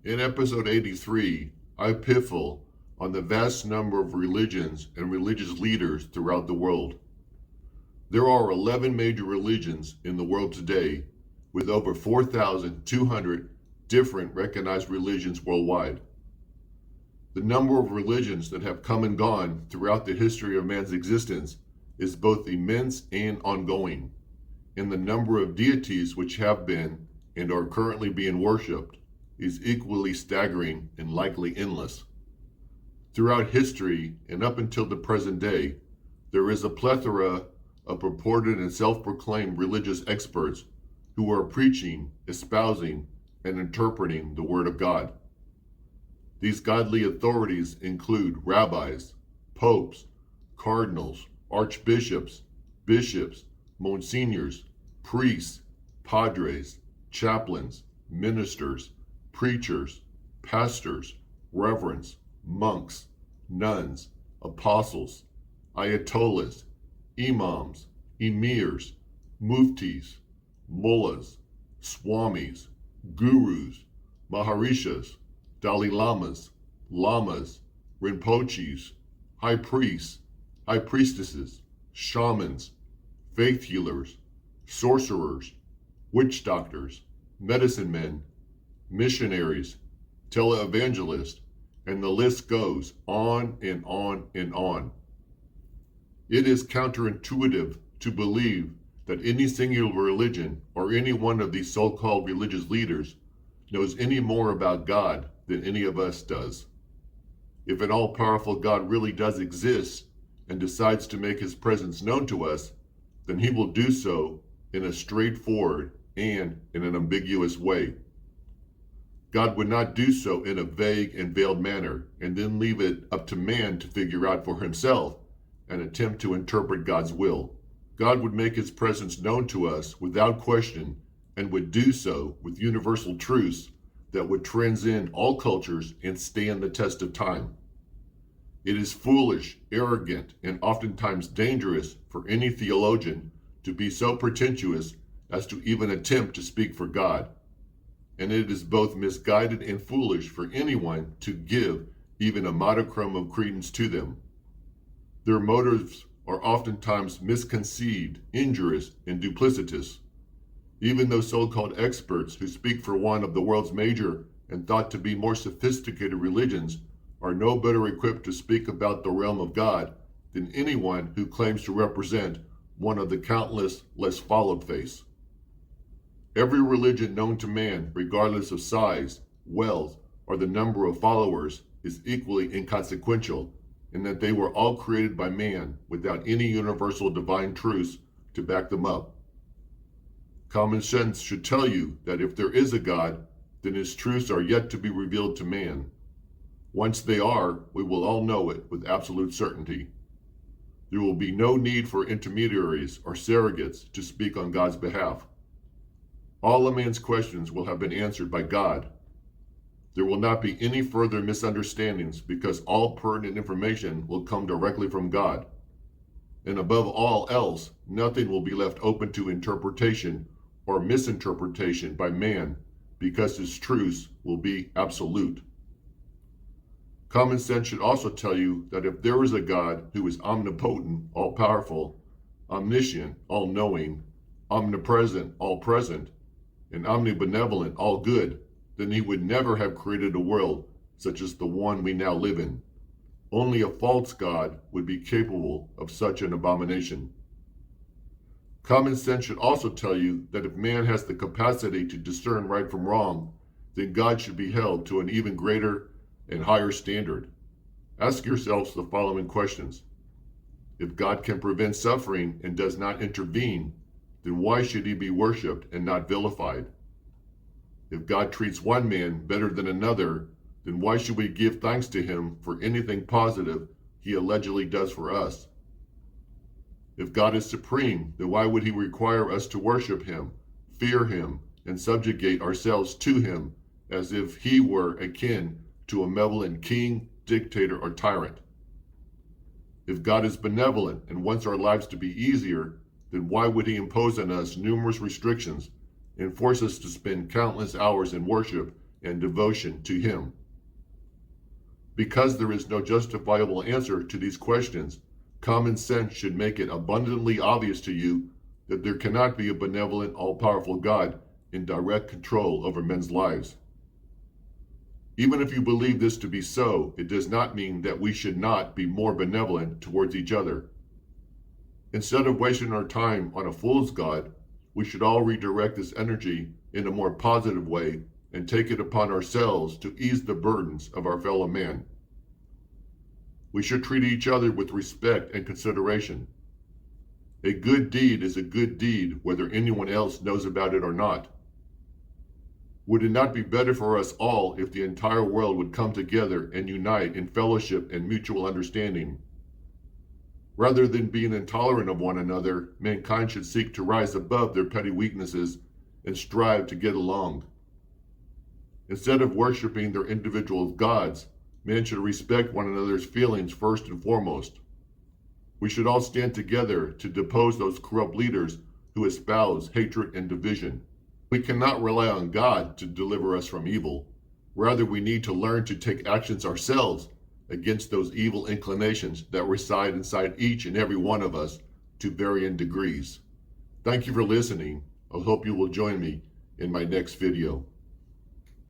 In episode 83, iPiffle on the vast number of religions and religious leaders throughout the world. There are 11 major religions in the world today, with over 4,200 different recognized religions worldwide. The number of religions that have come and gone throughout the history of man's existence is both immense and ongoing, and the number of deities which have been and are currently being worshipped is equally staggering and likely endless. Throughout history and up until the present day, there is a plethora of purported and self-proclaimed religious experts who are preaching, espousing, and interpreting the Word of God. These godly authorities include rabbis, popes, cardinals, archbishops, bishops, monsignors, priests, padres, chaplains, ministers, preachers, pastors, reverends, monks, nuns, apostles, ayatollahs, imams, emirs, muftis, mullahs, swamis, gurus, maharishas, Dalai Lamas, rinpoches, high priests, high priestesses, shamans, faith healers, sorcerers, witch doctors, medicine men, missionaries, televangelists, and the list goes on and on and on. It is counterintuitive to believe that any singular religion or any one of these so-called religious leaders knows any more about God than any of us does. If an all-powerful God really does exist and decides to make his presence known to us, then he will do so in a straightforward and in an ambiguous way. God would not do so in a vague and veiled manner and then leave it up to man to figure out for himself and attempt to interpret God's will. God would make his presence known to us without question and would do so with universal truths that would transcend all cultures and stand the test of time. It is foolish, arrogant, and oftentimes dangerous for any theologian to be so pretentious as to even attempt to speak for God. And it is both misguided and foolish for anyone to give even a modicum of credence to them. Their motives are oftentimes misconceived, injurious, and duplicitous. Even those so-called experts who speak for one of the world's major and thought to be more sophisticated religions are no better equipped to speak about the realm of God than anyone who claims to represent one of the countless less followed faiths. Every religion known to man, regardless of size, wealth, or the number of followers, is equally inconsequential in that they were all created by man without any universal divine truths to back them up. Common sense should tell you that if there is a God, then his truths are yet to be revealed to man. Once they are, we will all know it with absolute certainty. There will be no need for intermediaries or surrogates to speak on God's behalf. All a man's questions will have been answered by God. There will not be any further misunderstandings because all pertinent information will come directly from God. And above all else, nothing will be left open to interpretation or misinterpretation by man because his truths will be absolute. Common sense should also tell you that if there is a God who is omnipotent, all-powerful, omniscient, all-knowing, omnipresent, all-present, and omnibenevolent, all-good, then he would never have created a world such as the one we now live in. Only a false God would be capable of such an abomination. Common sense should also tell you that if man has the capacity to discern right from wrong, then God should be held to an even greater and higher standard. Ask yourselves the following questions. If God can prevent suffering and does not intervene, then why should he be worshipped and not vilified? If God treats one man better than another, then why should we give thanks to him for anything positive he allegedly does for us? If God is supreme, then why would he require us to worship him, fear him, and subjugate ourselves to him as if he were akin to a malevolent king, dictator, or tyrant? If God is benevolent and wants our lives to be easier, then why would he impose on us numerous restrictions and force us to spend countless hours in worship and devotion to Him. Because there is no justifiable answer to these questions, common sense should make it abundantly obvious to you that there cannot be a benevolent, all-powerful God in direct control over men's lives. Even if you believe this to be so, it does not mean that we should not be more benevolent towards each other. Instead of wasting our time on a fool's God, we should all redirect this energy in a more positive way and take it upon ourselves to ease the burdens of our fellow man. We should treat each other with respect and consideration. A good deed is a good deed whether anyone else knows about it or not. Would it not be better for us all if the entire world would come together and unite in fellowship and mutual understanding? Rather than being intolerant of one another, mankind should seek to rise above their petty weaknesses and strive to get along. Instead of worshiping their individual gods, men should respect one another's feelings first and foremost. We should all stand together to depose those corrupt leaders who espouse hatred and division. We cannot rely on God to deliver us from evil. Rather, we need to learn to take actions ourselves against those evil inclinations that reside inside each and every one of us to varying degrees. Thank you for listening. I hope you will join me in my next video.